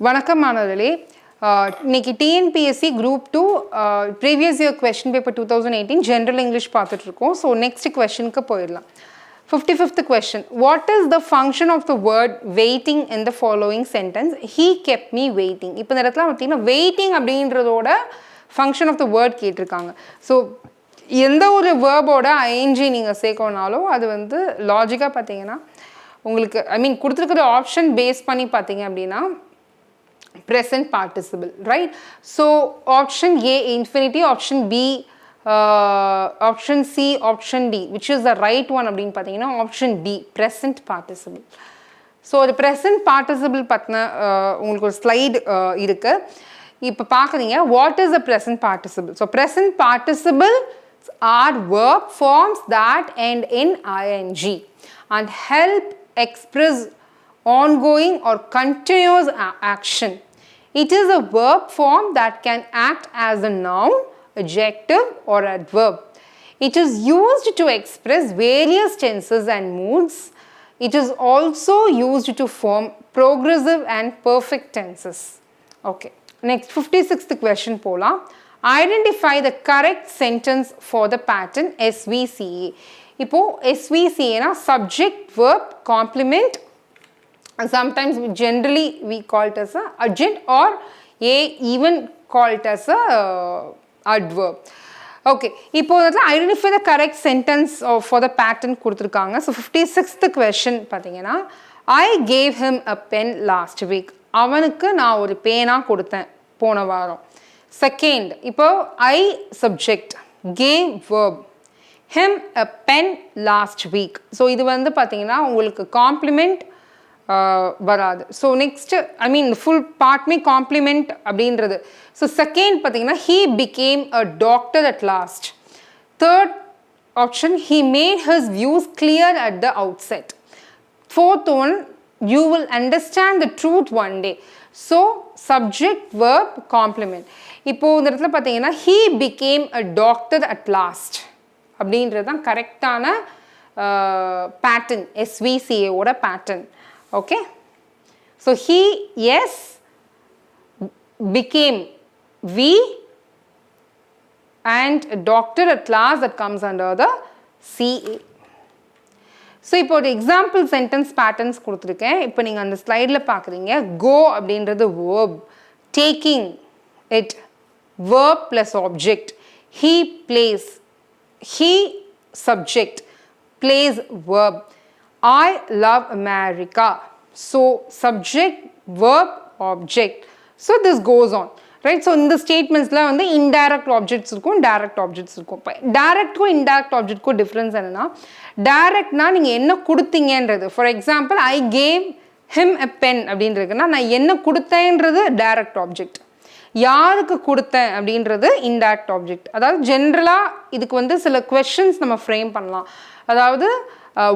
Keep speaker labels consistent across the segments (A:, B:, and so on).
A: வணக்கம் மாணவர்களே. இன்னைக்கு TNPSC group 2 previous year question paper 2018 general English பார்த்துட்டு இருக்கோம். ஸோ நெக்ஸ்ட் கொஸ்டினுக்கு போயிடலாம். 55th question. What is the function of the word waiting in the following sentence? He kept me waiting. இப்போ இந்த இடத்துல பார்த்தீங்கன்னா வெயிட்டிங் அப்படின்றதோட ஃபங்க்ஷன் ஆஃப் த வேர்ட் கேட்டிருக்காங்க. ஸோ எந்த ஒரு வேர்போட ஐஎன்ஜி நீங்கள் சேர்க்கணுனாலும் அது வந்து லாஜிக்காக பார்த்தீங்கன்னா உங்களுக்கு கொடுத்துருக்கிற ஆப்ஷன் பேஸ் பண்ணி பார்த்தீங்க அப்படின்னா present participle, right? So option A infinity, option B option C, option D, which is the right one அப்படினு பாத்தீங்கன்னா option D present participle. So the present participle பத்தின உங்களுக்கு ஒரு ஸ்லைடு இருக்கு. இப்போ பாக்குறீங்க what is the present participle. So present participles are verb forms that end in ing and help express ongoing or continuous action. It is a verb form that can act as a noun, adjective or adverb. It is used to express various tenses and moods. It is also used to form progressive and perfect tenses. Okay. Next 56th question pola. Identify the correct sentence for the pattern SVCA. இப்போ SVCA na subject verb complement. Sometimes generally we call it as a adjunct or even call it as a adverb. Okay, இப்போ identify the correct sentence for the pattern கொடுத்திருக்காங்க. So 56th question பாத்தீங்கன்னா I gave him a pen last week. அவனுக்கு நான் ஒரு பேனா கொடுத்தேன் போன வாரம். Second, இப்போ I subject, gave verb, him a pen last week. So இது வந்து பாத்தீங்கன்னா உங்களுக்கு complement வராது. ஸோ நெக்ஸ்ட் ஃபுல் பார்ட்மே காம்ப்ளிமெண்ட் அப்படின்றது. ஸோ செகண்ட் பார்த்தீங்கன்னா he became a doctor at last. Third option, he made his views clear at the outset. Fourth one, you will understand the truth one day. So subject verb complement. இப்போ இந்த இடத்துல பார்த்தீங்கன்னா he became a doctor at last அப்படின்றது தான் கரெக்டான pattern, SVCA ஓட pattern. Okay, so he, yes, became V, and a doctor at last that comes under the CA. So இப்போ ஒரு example sentence patterns கொடுத்துருக்கேன். இப்போ நீங்கள் அந்த ஸ்லைடில் பார்க்குறீங்க. Go அப்படின்றது verb, taking it verb plus object, he plays, he subject, plays verb, I love America. So subject, verb, object. So this goes on, right? So in the statements la வந்து indirect objects இருக்கும், direct objects இருக்கும். Direct க்கும் indirect object க்கும் difference என்னன்னா, direct னா நீங்க என்ன கொடுத்தீங்கன்றது. For example, I gave him a pen அப்படின்றதுனா நான் என்ன கொடுத்தேன்றது direct object. யாருக்கு கொடுத்தேன் அப்படின்றது indirect object. அதாவது ஜெனரலா இதுக்கு வந்து சில questions நம்ம frame பண்ணலாம். அதாவது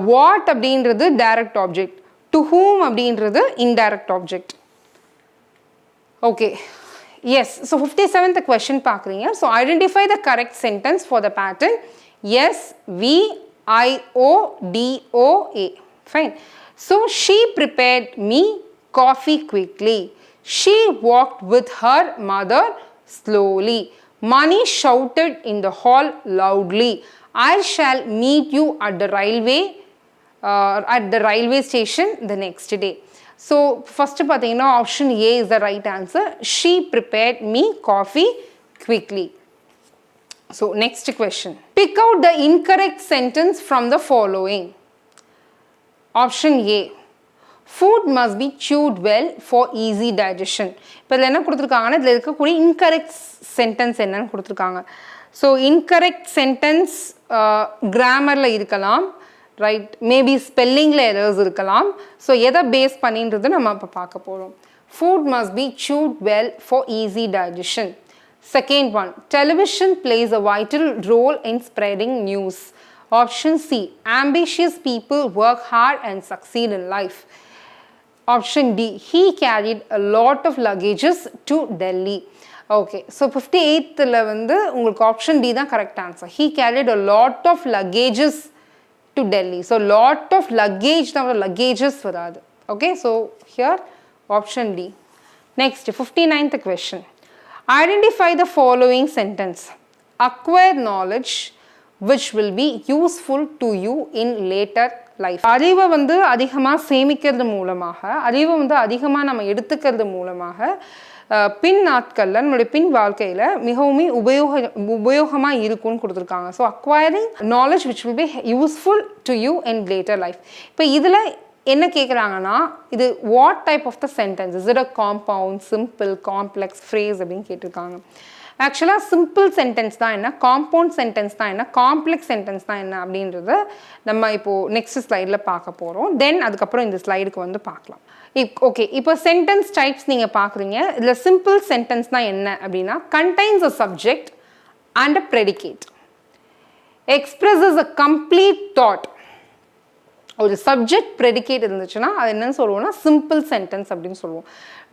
A: what அப்படின்றது direct object, to whom அப்படின்றது indirect object. Okay, yes. So 57th question பார்க்குறீங்க. So identify the correct sentence for the pattern SVIODOA. Fine. So she prepared me coffee quickly. She walked with her mother slowly. Money shouted in the hall loudly. I shall meet you at the railway station the next day. So first பார்த்தீங்கன்னா option A is the right answer. She prepared me coffee quickly. So next question. Pick out the incorrect sentence from the following. Option A. Food must be chewed well for easy digestion. இப்போ இதில் என்ன கொடுத்துருக்காங்கன்னா இதில் இருக்கக்கூடிய incorrect sentence என்னன்னு கொடுத்துருக்காங்க. So incorrect sentence கிராமரில் இருக்கலாம், ரைட், மேபி ஸ்பெல்லிங்கில் எரர்ஸ் இருக்கலாம். ஸோ எதை பேஸ் பண்ணின்றது நம்ம இப்போ பார்க்க போகிறோம். Food must be suit well for easy digestion. Second one, television plays a vital role in spreading news. Option C, ambitious people work hard and succeed in life. Option D, he carried a lot of luggages to Delhi. Okay, so 58th வந்து உங்களுக்கு option D தான் correct answer. He carried a lot of luggages to Delhi. So lot of luggage தான் luggages வராது. Okay, so here option D. Next, 59th question. Identify the following sentence. Acquire knowledge which will be useful to you in later life. அறிவை வந்து அதிகமாக சேமிக்கிறது மூலமாக, அறிவை வந்து அதிகமாக நம்ம எடுத்துக்கிறது மூலமாக பின் நாட்களில் நம்மளுடைய பின் வாழ்க்கையில் மிகவும் உபயோகமாக இருக்கும்னு கொடுத்துருக்காங்க. So acquiring knowledge which will be useful to you in later life. இப்போ இதில் என்ன கேட்குறாங்கன்னா, இது what type of the sentence, is it a compound, simple, complex, phrase அப்படின்னு கேட்டிருக்காங்க. ஆக்சுவலாக சிம்பிள் சென்டென்ஸ் தான் என்ன, காம்பவுண்ட் சென்டென்ஸ் தான் என்ன, காம்ப்ளெக்ஸ் சென்டென்ஸ் தான் என்ன அப்படின்றத நம்ம இப்போது நெக்ஸ்ட் ஸ்லைடில் பார்க்க போகிறோம். தென் அதுக்கப்புறம் இந்த ஸ்லைடுக்கு வந்து பார்க்கலாம். ஓகே, இப்போ சென்டென்ஸ் டைப்ஸ் நீங்கள் பார்க்குறீங்க. இதில் சிம்பிள் சென்டென்ஸ் தான் என்ன அப்படின்னா, contains a subject and a predicate, expresses a complete thought. ஒரு சப்ஜெக்ட் ப்ரெடிகேட் இருந்துச்சுன்னா அது என்னன்னு சொல்லுவோம்னா சிம்பிள் சென்டென்ஸ் அப்படின்னு சொல்லுவோம்.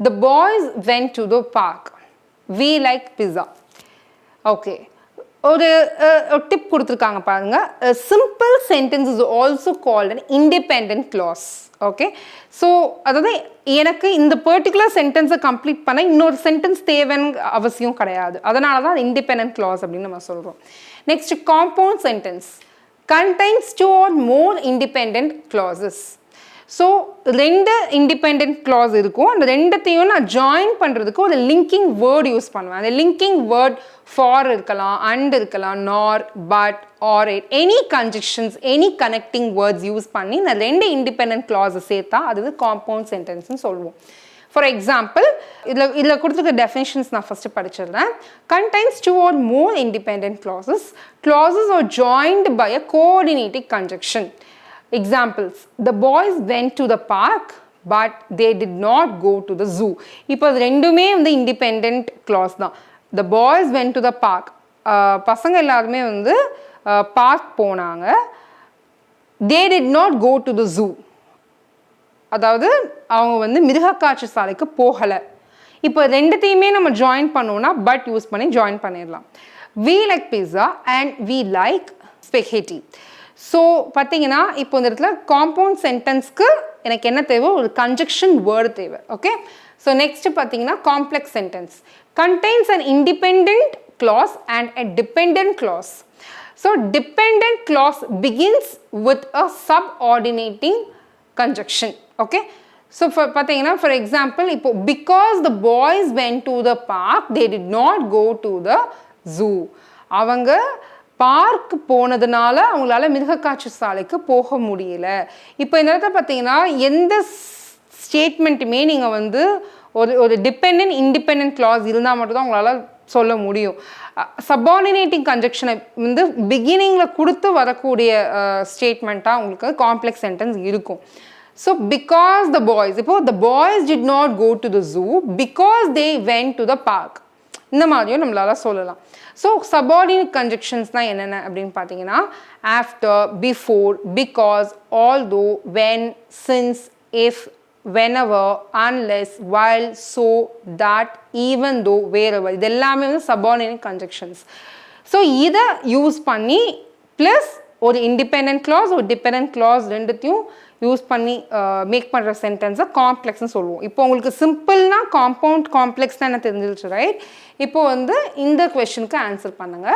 A: The boys went to the park, we like pizza. Okay, ஒரு டிப் கொடுத்துருக்காங்க பாருங்க. Simple sentence is also called an independent clause. Okay, so அதாவது எனக்கு இந்த பர்டிகுலர் சென்டென்ஸை கம்ப்ளீட் பண்ண இன்னொரு சென்டென்ஸ் தேவைன்னு அவசியம் கிடையாது. அதனால தான் அது இண்டிபெண்டன்ட் கிளாஸ் அப்படின்னு நம்ம சொல்கிறோம். Next, compound sentence contains two or more independent clauses. So ரெண்டு இண்டிபெண்ட் கிளாஸ் இருக்கும். அந்த ரெண்டுத்தையும் நான் ஜாயின் பண்ணுறதுக்கு ஒரு லிங்கிங் வேர்ட் யூஸ் பண்ணுவேன். அந்த லிங்கிங் வேர்ட் ஃபார் இருக்கலாம், அண்ட் இருக்கலாம், nor, but, or, yet, any conjunctions, any connecting words use பண்ணி நான் ரெண்டு இண்டிபெண்ட் கிளாஸை சேர்த்தா அது காம்பவுண்ட் சென்டென்ஸ்னு சொல்லுவோம். ஃபார் எக்ஸாம்பிள், இதில் கொடுத்துருக்க டெஃபினிஷன்ஸ் நான் ஃபஸ்ட்டு படிச்சிடுறேன். Contains two or more independent clauses. Clauses are joined by a coordinating conjunction. Examples: the boys went to the park but they did not go to the zoo. இப்போ அது ரெண்டுமே வந்து independent clause தான். The boys went to the park. பசங்க எல்லாருமே வந்து park போனாங்க. They did not go to the zoo. அதாவது அவங்க வந்து மிருகக்காட்சி சாலைக்கு போகலை. இப்போ ரெண்டுத்தையுமே நம்ம ஜாயின் பண்ணோம்னா பட் யூஸ் பண்ணி ஜாயின் பண்ணிடலாம். We like pizza and we like spaghetti. So பார்த்தீங்கன்னா இப்போ இந்த இடத்துல காம்பவுண்ட் சென்டென்ஸ்க்கு எனக்கு என்ன தேவை, ஒரு கன்ஜெக்ஷன் வேர்டு தேவை. ஓகே, ஸோ நெக்ஸ்ட் பார்த்தீங்கன்னா complex sentence contains an independent clause and a dependent clause. So dependent clause begins with a subordinating conjunction. Okay, so for example, இப்போ because the boys went to the park they did not go to the zoo. அவங்க park போனதுனால அவங்களால மிருகக்காட்சி சாலைக்கு போக முடியல. இப்போ இந்த இடத்துல பார்த்தீங்கன்னா எந்த ஸ்டேட்மெண்ட்டுமே நீங்கள் வந்து ஒரு டிபெண்டன்ட் இண்டிபெண்டன்ட் கிளாஸ் இருந்தால் மட்டும்தான் உங்களால் சொல்ல முடியும். சப்பார்டினேட்டிங் கன்ஜெக்ஷனை வந்து பிகினிங்கில் கொடுத்து வரக்கூடிய ஸ்டேட்மெண்ட்டாக உங்களுக்கு காம்ப்ளெக்ஸ் சென்டென்ஸ் இருக்கும். ஸோ பிகாஸ் த பாய்ஸ், இப்போ the boys did not go to the zoo because they went to the park, இந்த மாதிரியும் நம்மளால சொல்லலாம். ஸோ சப்பார்டினேட் கன்ஜெக்ஷன்ஸ் தான் என்னென்ன அப்படின்னு பார்த்தீங்கன்னா after, before, because, although, when, since, if, whenever, unless, while, so, that, even though, wherever, இது எல்லாமே வந்து சப்பார்டினேட் கன்ஜெக்ஷன்ஸ். ஸோ இதை யூஸ் பண்ணி ப்ளஸ் ஒரு இண்டிபெண்டன்ட் கிளாஸ் ஒரு டிபெண்டன்ட் கிளாஸ் ரெண்டுத்தையும் யூஸ் பண்ணி மேக் பண்ணுற சென்டென்ஸை காம்ப்ளெக்ஸ்னு சொல்லுவோம். இப்போ உங்களுக்கு சிம்பிள்னா காம்பவுண்ட், காம்ப்ளெக்ஸ் தான் எனக்கு தெரிஞ்சிருச்சு, ரைட்? இப்போ வந்து இந்த கொஸ்டினுக்கு ஆன்சர் பண்ணுங்க.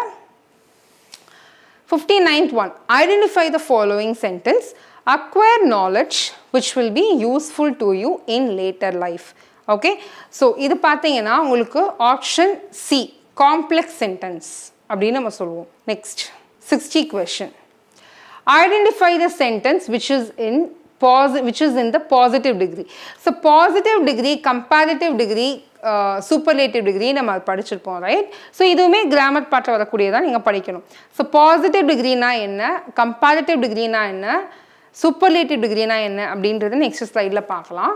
A: 59th one, identify the following sentence. Acquire knowledge which will be useful to you in later life. Okay, so இது பார்த்தீங்கன்னா உங்களுக்கு ஆப்ஷன் சி காம்ப்ளெக்ஸ் சென்டென்ஸ் அப்படின்னு நம்ம சொல்லுவோம். Next 60 question. Identify the sentence which is in the positive degree. So positive degree, comparative degree, superlative degree நம்ம படிச்சிருப்போம், right? So இதுவுமே grammar பார்ட்டில் வரக்கூடியதான் நீங்கள் படிக்கணும். ஸோ பாசிட்டிவ் டிகிரினா என்ன, கம்பேரிட்டிவ் டிகிரினா என்ன, சூப்பர்லேட்டிவ் டிகிரினா என்ன அப்படின்றது நெக்ஸ்ட் ஸ்லைடில் பார்க்கலாம்.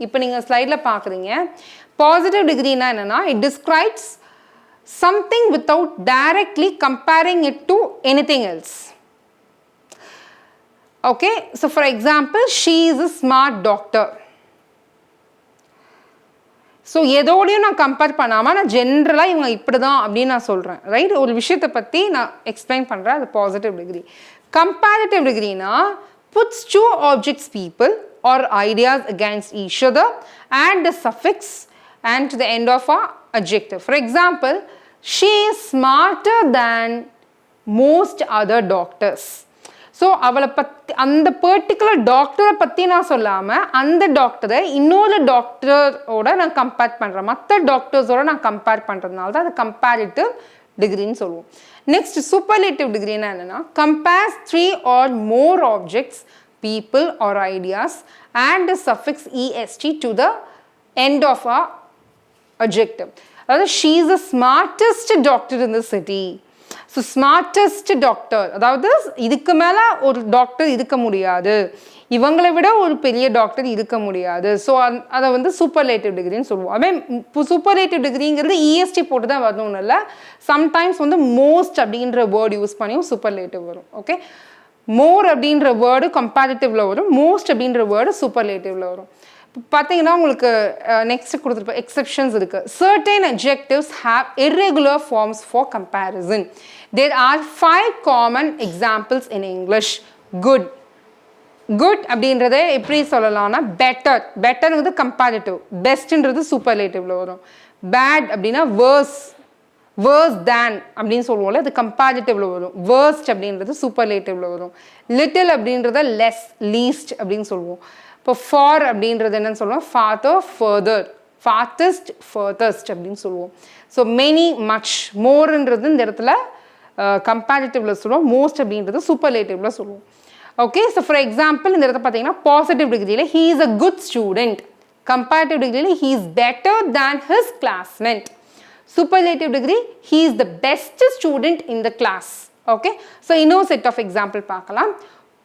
A: இப்போ நீங்கள் ஸ்லைடில் பார்க்குறீங்க. பாசிட்டிவ் டிகிரினா என்னென்னா it describes something without directly comparing it to anything else. Okay, so for example she is a smart doctor. So எதோடையும் நான் கம்பேர் பண்ணாமல் நான் ஜென்ரலாக இவங்க இப்படி தான் அப்படின்னு நான் சொல்கிறேன், ரைட்? ஒரு விஷயத்தை பற்றி நான் எக்ஸ்பிளைன் பண்ணுறேன், அது பாசிட்டிவ் டிகிரி. கம்பேரிட்டிவ் டிகிரினா puts two objects, people or ideas against each other and the suffix and to the end of a adjective. For example, she is smarter than most other doctors. So அவளை பற்றி அந்த particular டாக்டரை பற்றி நான் சொல்லாமல் அந்த டாக்டரை இன்னொரு டாக்டரோட நான் கம்பேர் பண்ணுறேன், மற்ற டாக்டர்ஸோட நான் கம்பேர் பண்ணுறதுனால தான் அது கம்பேரிட்டிவ் டிகிரின்னு சொல்லுவோம். நெக்ஸ்ட் சூப்பர்லேட்டிவ் டிகிரினா என்னென்னா compares 3 or more objects, people or ideas and the suffix est to the end of a adjective. அதாவது she is the smartest doctor in the city. So smartest doctor, அதாவது இதுக்கு மேலே ஒரு doctor இருக்க முடியாது, இவங்களை விட ஒரு பெரிய டாக்டர் இருக்க முடியாது. ஸோ அதை வந்து சூப்பர்லேட்டிவ் டிகிரின்னு சொல்லுவோம். அதே சூப்பர்லேட்டிவ் டிகிரிங்கிறது இஎஸ்டி போட்டு தான் வரணும்னு இல்லை, சம்டைம்ஸ் வந்து மோஸ்ட் அப்படின்ற வேர்டு யூஸ் பண்ணியும் சூப்பர்லேட்டிவ் வரும். ஓகே, மோர் அப்படின்ற வேர்டு கம்பேரிட்டிவ்ல வரும், மோஸ்ட் அப்படின்ற வேர்டு சூப்பர்லேட்டிவ்ல வரும். பார்த்தீங்கன்னா உங்களுக்கு நெக்ஸ்ட் கொடுத்துருப்போம் எக்ஸெப்ஷன்ஸ் இருக்கு. Certain adjectives have irregular forms for comparison. There are 5 common examples in English. Good. Good அப்படின்றத எப்படி சொல்லலாம்னா better. betterங்கிறது கம்பேரிட்டிவ், பெஸ்ட்ன்றது சூப்பர்லேட்டிவ்ல வரும். bad அப்படின்னா worse, worse than அப்படின்னு சொல்லுவோம்ல, அது கம்பேரிட்டிவ்ல வரும். worst அப்படின்றது சூப்பர்லேட்டிவ்ல வரும். little அப்படின்றத less, least அப்படின்னு சொல்லுவோம். இப்போ ஃபார் அப்படின்றது என்னன்னு சொல்லுவோம், ஃபாதர், ஃபர்தர், ஃபார்த்தஸ்ட், ஃபர்தஸ்ட் அப்படின்னு சொல்லுவோம். ஸோ மெனி, மச், மோர்ன்றது இந்த இடத்துல கம்பேரிட்டிவ்ல சொல்லுவோம், மோஸ்ட் அப்படின்றது சூப்பர்லேட்டிவ்ல சொல்லுவோம். ஓகே, ஸோ ஃபார் எக்ஸாம்பிள் இந்த இடத்துல பார்த்தீங்கன்னா பாசிட்டிவ் டிகிரியில் he is a good student, comparative டிகிரியில் he is better than his classmate, superlative degree he is the best student in the class. Okay, so இன்னொரு செட் ஆஃப் எக்ஸாம்பிள் பார்க்கலாம்.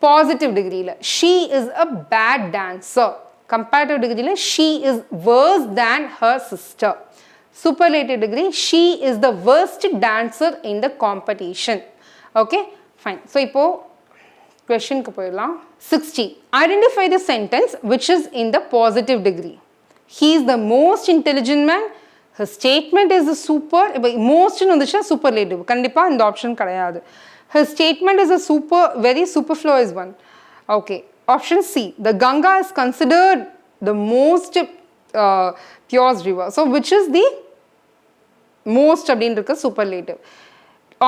A: Positive டிகிரியில் she is a bad dancer, comparative டிகிரியில் she is worse than her sister, superlative degree she is the worst dancer in the competition. Okay, fine. So இப்போ கொஷனுக்கு போயிடலாம். 60. Identify the sentence which is in the positive degree. He is the most intelligent man, his statement is the super. இப்போ மோஸ்ட்னு வந்துச்சுன்னா superlative, கண்டிப்பாக இந்த option கிடையாது. His statement is a very superfluous one. Okay. Option C. The Ganga is considered the most purest river. So, which is the most அப்படின்றது superlative.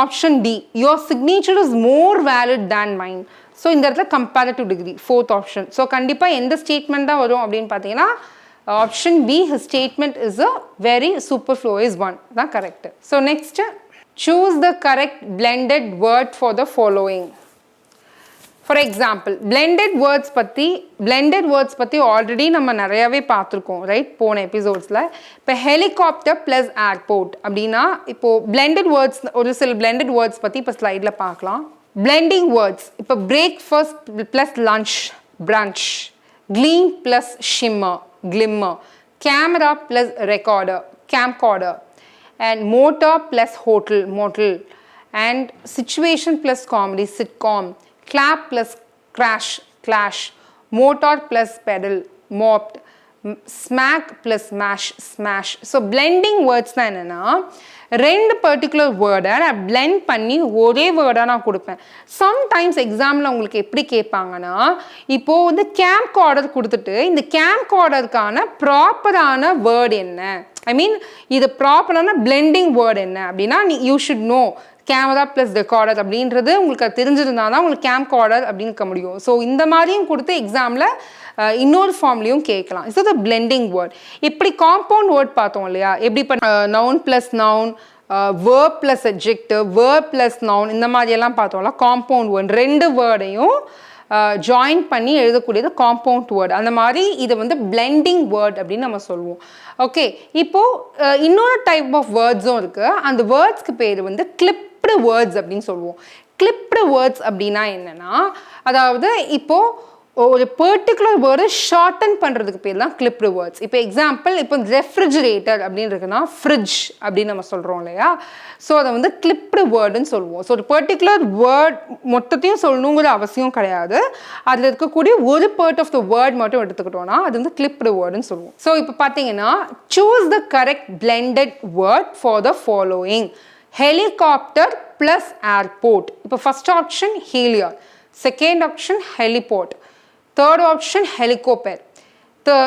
A: Option D. Your signature is more valid than mine. So, இந்த இடத்துல comparative degree. Fourth option. So, கண்டிப்பாக எந்த statement தான் வரும் அப்படின்னு பார்த்தீங்கன்னா option B. His statement is a very superfluous one. தான் correct. So, next. Choose the correct blended word for the following. For example, blended words பற்றி ஆல்ரெடி நம்ம நிறையாவே பார்த்துருக்கோம், ரைட், போன எபிசோட்ஸில். இப்போ ஹெலிகாப்டர் ப்ளஸ் ஏர்போர்ட் அப்படின்னா இப்போது பிளெண்டட் வேர்ட்ஸ், ஒரு சில பிளெண்டட் வேர்ட்ஸ் பற்றி இப்போ ஸ்லைடில் பார்க்கலாம். பிளெண்டிங் வேர்ட்ஸ் இப்போ breakfast plus lunch, brunch, gleam plus shimmer, glimmer, camera plus recorder, camcorder, and motor plus hotel, motel, and situation plus comedy, sitcom, clap plus crash, clash, motor plus pedal, mopped, smack plus smash, smash. So blending words na enna ரெண்டு particular வேர்டை நான் blend பண்ணி ஒரே வேர்டாக நான் கொடுப்பேன். Sometimes எக்ஸாமில் உங்களுக்கு எப்படி கேட்பாங்கன்னா, இப்போது வந்து கேம்ப் ஆர்டர் கொடுத்துட்டு இந்த கேம்ப் ஆர்டருக்கான ப்ராப்பரான வேர்டு என்ன, ஐ மீன் இது ப்ராப்பரான பிளெண்டிங் வேர்டு என்ன அப்படின்னா you should know camera plus recorder அப்படின்றது உங்களுக்கு அது தெரிஞ்சிருந்தா தான் உங்களுக்கு கேம்ப் ஆர்டர் அப்படின்னு இருக்க முடியும். ஸோ இந்த மாதிரியும் கொடுத்து எக்ஸாமில் இன்னொரு ஃபார்ம்லையும் கேட்கலாம். It's the blending word. இப்படி காம்பவுண்ட் வேர்ட் பார்த்தோம் இல்லையா, எப்படி இப்போ noun plus noun, verb plus adjective, verb plus noun, இந்த மாதிரியெல்லாம் பார்த்தோம்ல காம்பவுண்ட் வேர்ட். ரெண்டு வேர்டையும் ஜாயின் பண்ணி எழுதக்கூடியது காம்பவுண்ட் வேர்டு. அந்த மாதிரி இதை வந்து பிளெண்டிங் வேர்ட் அப்படின்னு நம்ம சொல்லுவோம். ஓகே, இப்போது இன்னொரு டைப் ஆஃப் வேர்ட்ஸும் இருக்குது. அந்த வேர்ட்ஸ்க்கு பேர் வந்து கிளிப்டு வேர்ட்ஸ் அப்படின்னு சொல்லுவோம். கிளிப்டு வேர்ட்ஸ் அப்படின்னா என்னென்னா, அதாவது இப்போது ஒரு பர்டிகுலர் வேர்டை ஷார்டன் பண்ணுறதுக்கு பேர் தான் கிளிப்டு வேர்ட்ஸ். இப்போ எக்ஸாம்பிள், இப்போ ரெஃப்ரிஜிரேட்டர் அப்படின்னு இருக்குன்னா ஃப்ரிட்ஜ் அப்படின்னு நம்ம சொல்கிறோம் இல்லையா, ஸோ அதை வந்து கிளிப்டு வேர்டுன்னு சொல்லுவோம். ஸோ ஒரு பர்டிகுலர் வேர்ட் மொத்தத்தையும் சொல்லணுங்கிற அவசியம் கிடையாது, அதில் இருக்கக்கூடிய ஒரு பார்ட் ஆஃப் த வேர்ட் மட்டும் எடுத்துக்கிட்டோம்னா அது வந்து கிளிப்டு வேர்டுன்னு சொல்லுவோம். ஸோ இப்போ பார்த்தீங்கன்னா, choose the correct blended word for the following. Helicopter plus airport. இப்போ first option helier, second option heliport, third option helicopter, The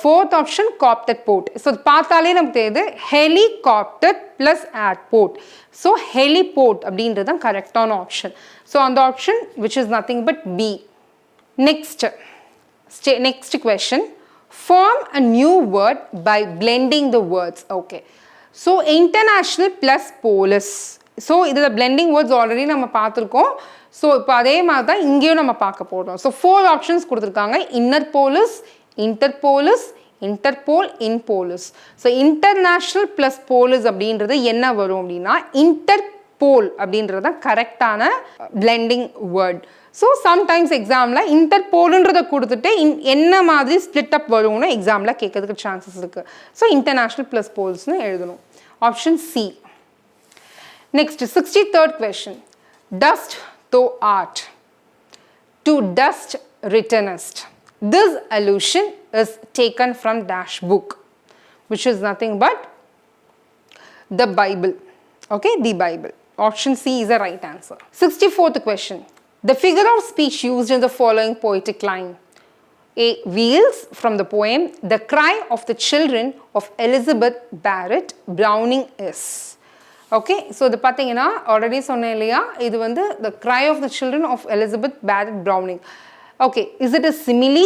A: fourth option, copted port. So பார்த்தாலே நமக்கு தெரியுது helicopter plus airport. So heliport அப்படின்றது தான் கரெக்டான option. So அந்த option which is nothing but B. Next question. Form a new word by blending the words. Okay. So international plus polis. So இதில் blending words already நம்ம பார்த்துருக்கோம். So இப்போ அதே மாதிரி தான் இங்கேயும் நம்ம பார்க்க போகிறோம். ஸோ 4 ஆப்ஷன்ஸ் கொடுத்துருக்காங்க. Inner police, inter police, Interpol, in police. So international plus police அப்படின்றது என்ன வரும் அப்படின்னா இன்டர்போல் அப்படின்றது தான் கரெக்டான பிளெண்டிங் வேர்ட். ஸோ சம்டைம்ஸ் எக்ஸாமில் இன்டர்போலுன்றதை கொடுத்துட்டு என்ன மாதிரி ஸ்பிளிட் அப் வரும்னு எக்ஸாமில் கேட்கறதுக்கு சான்சஸ் இருக்குது. ஸோ இன்டர்நேஷ்னல் ப்ளஸ் போல்ஸ்னு எழுதணும். Option C. Next, 63rd question. Dust though art, to dust returnest. This allusion is taken from dash book, which is nothing but the Bible. Okay, the Bible. Option C is the right answer. 64th question. The figure of speech used in the following poetic line. A. Wheels from the poem The Cry of the Children of Elizabeth Barrett Browning is. Okay, so இது பார்த்தீங்கன்னா already சொன்னேன் இல்லையா, இது வந்து the cry of the children of Elizabeth Barrett Browning. Okay, is it a simile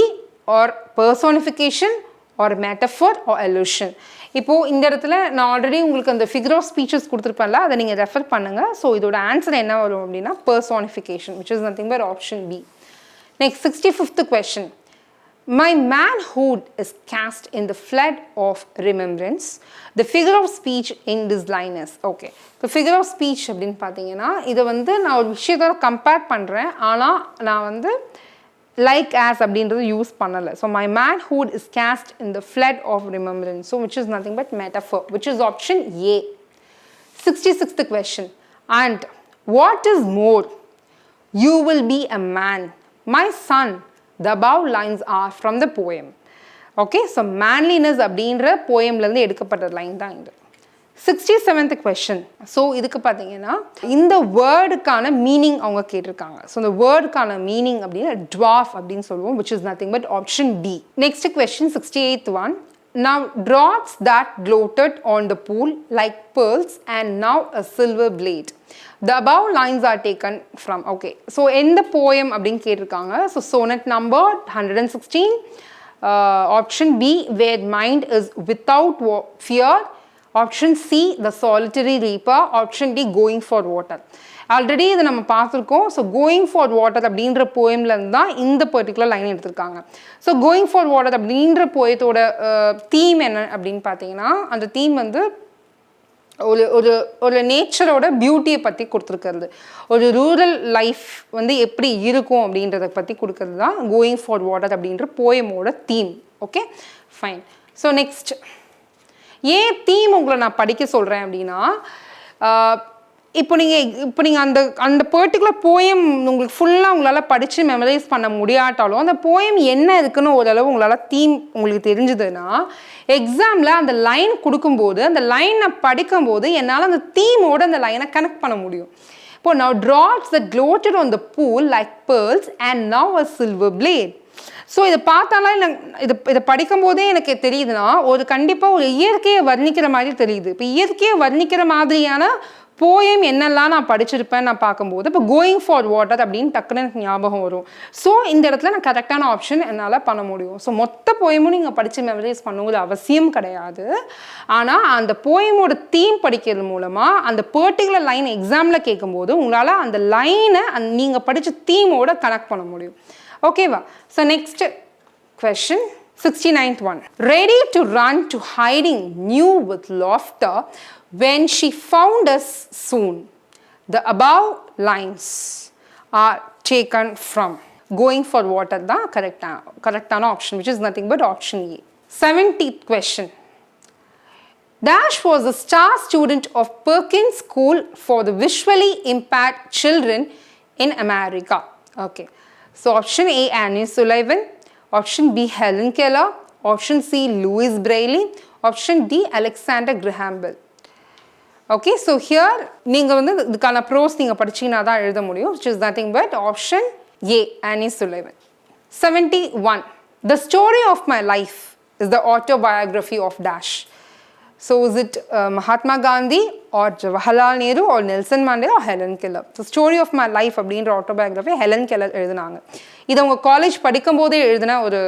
A: or personification or metaphor or allusion? இப்போது இந்த இடத்துல நான் ஆல்ரெடி உங்களுக்கு அந்த ஃபிகர் ஆஃப் ஸ்பீச்சஸ் கொடுத்துருப்பேன்ல, அதை நீங்கள் ரெஃபர் பண்ணுங்கள். ஸோ இதோட ஆன்சர் என்ன வரும் அப்படின்னா personification, which is nothing but option B. Next 65th question. My manhood is cast in the flood of remembrance. The figure of speech in this line is. Okay. The figure of speech அப்படின்னு பார்த்தீங்கன்னா இதை வந்து நான் ஒரு விஷயத்தோட compare பண்ணுறேன், ஆனால் நான் வந்து like as அப்படின்றது யூஸ் பண்ணலை. So my manhood is cast in the flood of remembrance. So which is nothing but metaphor, which is option A. 66th question. And what is more, you will be a man, my son. The above lines are from the poem. Okay, so manliness அப்படின்ற போயம்லேருந்து எடுக்கப்பட்ட line தான் இது. 67th question. So இதுக்கு பார்த்தீங்கன்னா இந்த வேர்டுக்கான meaning அவங்க கேட்டிருக்காங்க. So இந்த வேர்டுக்கான மீனிங் அப்படின்னா ட்வார்ஃப் அப்படின்னு சொல்லுவோம், which is nothing but option B. Next question, 68th one. Now drops that gloated on the pool like pearls and now a silver blade. The above lines are taken from. Okay, so in the poem அப்படின்னு கேட்டிருக்காங்க. So sonnet number 116. Option B, where mind is without fear. Option C, the solitary reaper. Option D, going for water. Already இதை நம்ம பார்த்துருக்கோம். So going for water அப்படின்ற போயம்லேருந்து தான் இந்த particular line எடுத்திருக்காங்க. So going for water அப்படின்ற போயத்தோட theme என்ன அப்படின்னு பார்த்தீங்கன்னா, அந்த தீம் வந்து ஒரு ஒரு ஒரு நேச்சரோட பியூட்டியை பற்றி கொடுத்துருக்கிறது, ஒரு ரூரல் லைஃப் வந்து எப்படி இருக்கும் அப்படின்றத பற்றி கொடுக்கறது தான் கோயிங் ஃபார் வாட்டர் அப்படின்ற போயமோட theme. Okay, fine. So next, ஏன் தீம் உங்களை நான் படிக்க சொல்கிறேன் அப்படின்னா, இப்போ நீங்கள் அந்த அந்த பர்டிகுலர் போயம் உங்களுக்கு ஃபுல்லாக உங்களால் படித்து மெமரைஸ் பண்ண முடியாட்டாலும் அந்த போயம் என்ன இருக்குன்னு ஓரளவு உங்களால் தீம் உங்களுக்கு தெரிஞ்சுதுன்னா எக்ஸாமில் அந்த லைன் கொடுக்கும்போது அந்த லைனை படிக்கும்போது என்னால் அந்த தீமோடு அந்த லைனை கனெக்ட் பண்ண முடியும். இப்போ now drops that gloated on the pool like pearls and now a silver blade. So இதை பார்த்தாலும் இதை படிக்கும் போதே எனக்கு தெரியுதுன்னா ஒரு கண்டிப்பாக ஒரு இயற்கையை வர்ணிக்கிற மாதிரி தெரியுது. இப்போ இயற்கையை வர்ணிக்கிற மாதிரியான போயம் என்னெல்லாம் நான் படிச்சிருப்பேன் நான் பார்க்கும்போது இப்போ கோயிங் ஃபார் வாட்டர் அப்படின்னு டக்குன்னு எனக்கு ஞாபகம் வரும். ஸோ இந்த இடத்துல நான் கரெக்டான ஆப்ஷன் என்னால் பண்ண முடியும். ஸோ மொத்த போயமும் நீங்கள் படித்து மெமரைஸ் பண்ணுவது அவசியம் கிடையாது. ஆனால் அந்த போயமோட தீம் படிக்கிறது மூலமாக அந்த பர்டிகுலர் லைன் எக்ஸாமில் கேட்கும்போது உங்களால் அந்த லைனை நீங்கள் படித்த தீமோட கனெக்ட் பண்ண முடியும். ஓகேவா? So next question, 69th one. Ready to run to hiding, new with laughter, when she found us soon. The above lines are taken from. Going for water, the correct option, which is nothing but option A. 70th question. Dash was a star student of Perkins School for the visually impaired children in America. Okay. So option A, Annie Sullivan. Option B, Helen Keller. Option C, Louis Braille. Option D, Alexander Graham Bell. Okay, so here நீங்க வந்து இதுக்கான pros நீங்க படிச்சீங்கன்னா தான் எழுத முடியும், which is nothing but option A, Annie Sullivan. 71. The story of my life is the autobiography of dash. So is it Mahatma Gandhi or Jawaharlal Nehru or Nelson Mandela or Helen Keller? The story of my life அப்படின்ற autobiography Helen Keller எழுதினாங்க. இது அவங்க college படிக்கும்போதே எழுதின ஒரு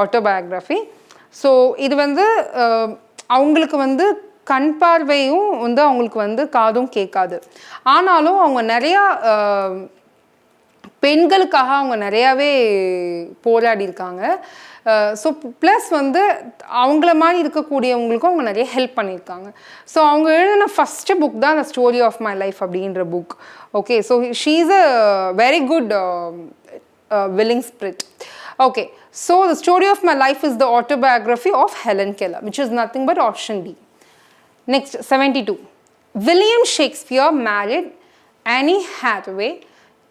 A: autobiography. So இது வந்து அவங்களுக்கு வந்து கண் பார்வையும் வந்து அவங்களுக்கு வந்து காதும் கேட்காது. ஆனாலும் அவங்க நிறையா பெண்களுக்காக அவங்க நிறையாவே போராடி இருக்காங்க. ஸோ ப்ளஸ் வந்து அவங்கள மாதிரி இருக்கக்கூடியவங்களுக்கும் அவங்க நிறைய ஹெல்ப் பண்ணியிருக்காங்க. ஸோ அவங்க எழுதின ஃபஸ்ட்டு புக் தான் the story of my life அப்படின்ற book. Okay, so she is a very good willing spirit. Okay, so the story of my life is the autobiography of Helen Keller, which is nothing but option D. Next, 72. William Shakespeare married Annie Hathaway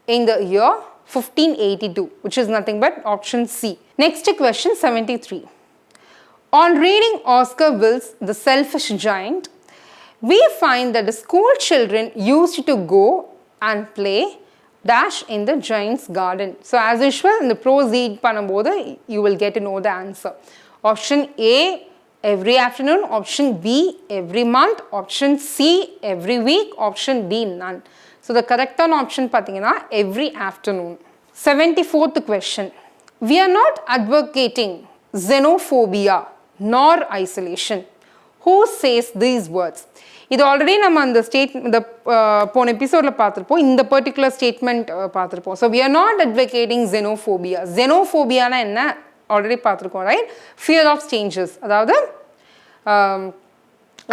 A: in the year 1582, which is nothing but option C. Next question, 73. On reading Oscar Wilde's The Selfish Giant, we find that the school children used to go and play dash in the giant's garden. So as usual, in the prose read பண்ணும்போது you will get to know the answer. Option A, every afternoon. Option B, every month. Option C, every week. Option D, none. So the correct option பார்த்தீங்கன்னா every afternoon. 74th question. We are not advocating xenophobia nor isolation. Who says these words? இது already நம்ம அந்த இந்த போன எபிசோடில் பார்த்துருப்போம். இந்த particular statement பார்த்துருப்போம். So we are not advocating xenophobia. xenophobia என்ன ஆல்ரெடி பார்த்துருக்கோம், ரைட்? ஃபியர் ஆஃப் ஸ்ட்ரேஞ்சர்ஸ், அதாவது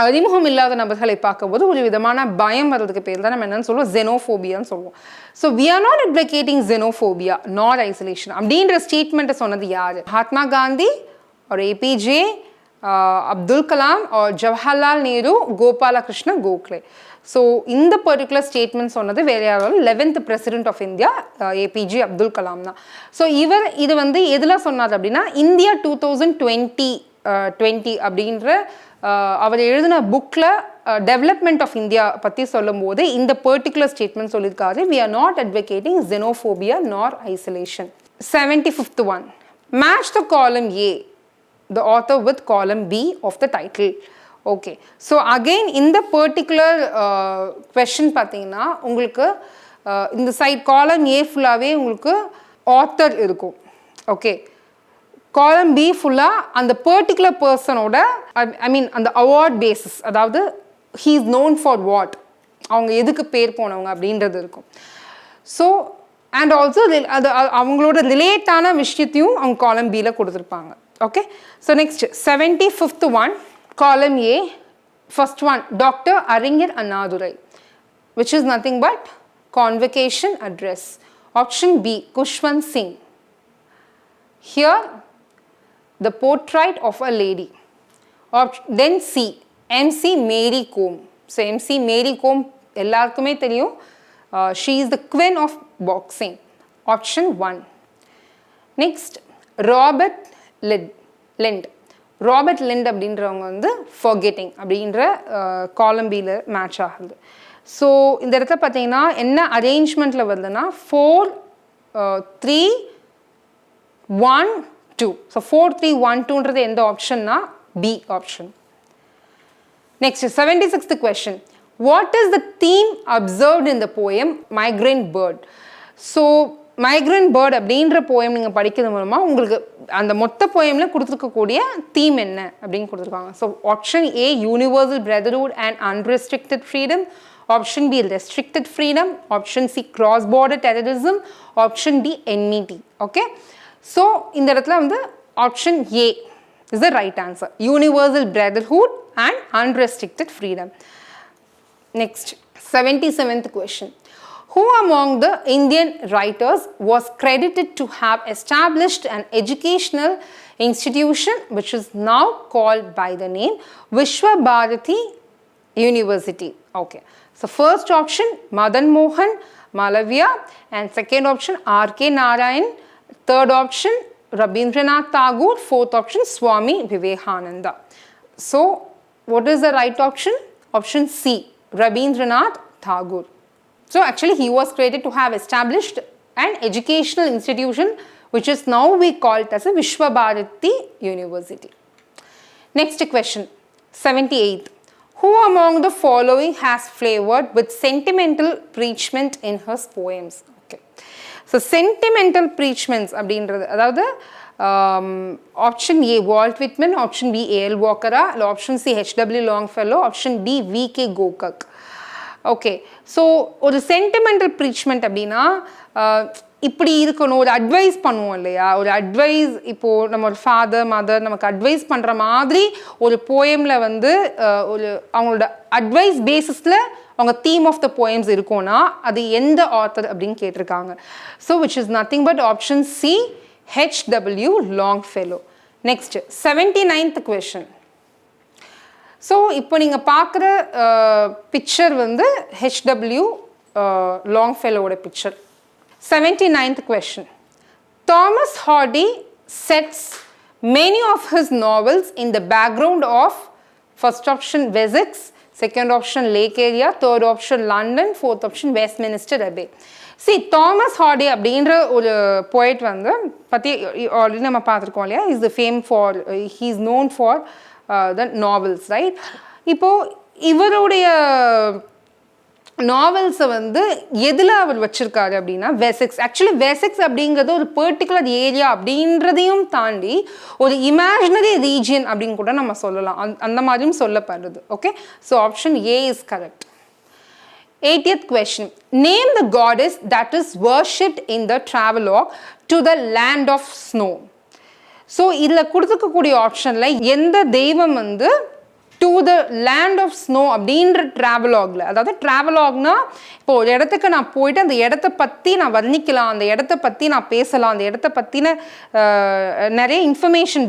A: அறிமுகம் இல்லாத நபர்களை பார்க்கும்போது ஒரு விதமான பயம் வர்றதுக்கு பேர் தான் நம்ம என்னன்னு சொல்லுவோம், xenophobia-ன்னு சொல்லுவோம். So we are not advocating xenophobia nor isolation அப்படின்ற ஸ்டேட்மெண்ட்டை சொன்னது யார்? மகாத்மா காந்தி ஒரு APJ Abdul Kalam or Jawaharlal Nehru, Gopalakrishna Gokhale. So இந்த பர்டிகுலர் ஸ்டேட்மெண்ட் சொன்னது வேற யாரும் 11th president of India APJ Abdul Kalam தான். ஸோ இது வந்து எதில் சொன்னார் அப்படின்னா இந்தியா 2020 அப்படின்ற அவர் எழுதின புக்கில் டெவலப்மெண்ட் ஆஃப் இந்தியா பற்றி சொல்லும் போது இந்த பர்டிகுலர் ஸ்டேட்மெண்ட் சொல்லியிருக்காரு. We are not advocating xenophobia nor isolation. 75th one. Match the column A, the author with column B of the title. Okay, so again in the particular question பார்த்தீங்கன்னா உங்களுக்கு இந்த side காலம் A ஃபுல்லாகவே உங்களுக்கு author இருக்கும். Okay, காலம் B ஃபுல்லாக அந்த பர்டிகுலர் பர்சனோட ஐ மீன் அந்த அவார்ட் பேசிஸ், அதாவது he is known for what, அவங்க எதுக்கு பேர் போனவங்க அப்படின்றது இருக்கும். ஸோ அண்ட் ஆல்சோ அது அவங்களோட ரிலேட்டான விஷயத்தையும் அவங்க காலம் பியில் கொடுத்துருப்பாங்க. Okay, so next 75th one, column A, first one, Dr. Aringer Annadurai, which is nothing but convocation address. Option B, Kushwant Singh. Here the portrait of a lady. Then C, MC Mary Kom. So MC Mary Kom எல்லாருக்குமே தெரியும், she is the queen of boxing. Option 1. Next, Robert Lind. Robert lint அப்படின்றவங்க வந்து forgetting அப்படின்ற காலம்பியில் match ஆகுது. So இந்த இடத்துல பார்த்தீங்கன்னா என்ன அரேஞ்ச்மெண்ட்டில் வருதுன்னா 4 3 1 2. ஸோ 4 3 1 2ன்றது எந்த ஆப்ஷன்னா B option. Next 76th question. What is the theme observed in the poem Migrant Bird? So migrant bird அப்படின்ற போயம் நீங்கள் படிக்கிறது மூலமாக உங்களுக்கு அந்த மொத்த போயமில் கொடுத்துருக்கக்கூடிய தீம் என்ன அப்படின்னு கொடுத்துருக்காங்க. So option A universal brotherhood and unrestricted freedom. Option B restricted freedom. Option C cross border terrorism. Option D enmity. Okay, so இந்த இடத்துல வந்து option A is the right answer, universal brotherhood and unrestricted freedom. Next 77th question. Who among the Indian writers was credited to have established an educational institution which is now called by the name Vishwa Bharati University? Okay, so first option Madan Mohan Malaviya, and second option R.K. Narayan, third option Rabindranath Tagore, fourth option Swami Vivekananda. So what is the right option? Option C, Rabindranath Tagore. So actually he was credited to have established an educational institution which is now we call it as a Vishwa Bharati University. Next question, 78th. Who among the following has flavored with sentimental preachment in her poems? Okay. So sentimental preachments அப்படின்றது அதாவது option A Walt Whitman, option B A.L. Walker, option C H.W. Longfellow, option D V.K. Gokak. Okay so ஒரு sentimental ப்ரீச்மெண்ட் அப்படின்னா இப்படி இருக்கணும், ஒரு advice பண்ணுவோம் இல்லையா, ஒரு அட்வைஸ் இப்போது நம்ம ஒரு ஃபாதர் மதர் நமக்கு அட்வைஸ் பண்ணுற மாதிரி ஒரு போயமில் வந்து ஒரு அவங்களோட அட்வைஸ் பேசிஸில் அவங்க தீம் ஆஃப் த போயம்ஸ் இருக்கும்னா அது எந்த ஆத்தர் அப்படின்னு கேட்டிருக்காங்க. So which is nothing but option C H.W. Longfellow. Next 79th question. So இப்போ நீங்கள் பார்க்குற பிக்சர் வந்து H.W. Longfellowோட picture. 79th question. Thomas Hardy sets many of his novels in the background of first option Wessex, second option Lake area, third option London, fourth option Westminster Abbey. See, Thomas Hardy அப்படின்ற ஒரு poet வந்து பற்றி already நம்ம பார்த்துருக்கோம் இல்லையா, is the fame for he is known for the novels right. இப்போது இவருடைய நாவல்ஸை வந்து எதில் அவர் வச்சுருக்காரு அப்படின்னா வெசெக்ஸ். ஆக்சுவலி வெசெக்ஸ் அப்படிங்கிறது ஒரு பர்டிகுலர் ஏரியா அப்படின்றதையும் தாண்டி ஒரு இமேஜினரி ரீஜியன் அப்படின்னு கூட நம்ம சொல்லலாம், அந்த மாதிரியும் சொல்லப்படுறது. Okay, so option A is correct. 80th question. Name the goddess that is worshipped in the travelogue to the land of snow. So இதில் கொடுத்துக்கக்கூடிய ஆப்ஷனில் எந்த தெய்வம் வந்து to the land of snow அப்படின்ற ட்ராவலாகில், அதாவது ட்ராவலாக்னா இப்போ ஒரு இடத்துக்கு நான் போயிட்டு அந்த இடத்த பற்றி நான் வர்ணிக்கலாம், அந்த இடத்த பற்றி நான் பேசலாம், அந்த இடத்த பற்றின நிறைய இன்ஃபர்மேஷன்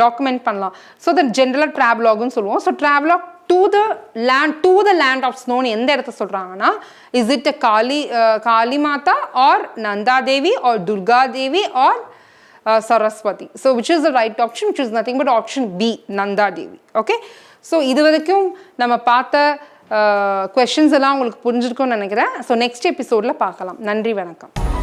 A: டாக்குமெண்ட் பண்ணலாம். ஸோ தட் ஜென்ரலாக ட்ராவலாக்னு சொல்லுவோம். So travelogue to the land of ஸ்னோன்னு எந்த இடத்த சொல்கிறாங்கன்னா, is it a Kali Mata or Nanda Devi or Durga Devi or Saraswati. So which is the right option? Which is nothing but option B, Nanda Devi. Okay, so இது வரைக்கும் நம்ம பார்த்த questions எல்லாம் உங்களுக்கு புரிஞ்சிருக்கும்னு நினைக்கிறேன். ஸோ நெக்ஸ்ட் எபிசோடில் பார்க்கலாம். நன்றி, வணக்கம்.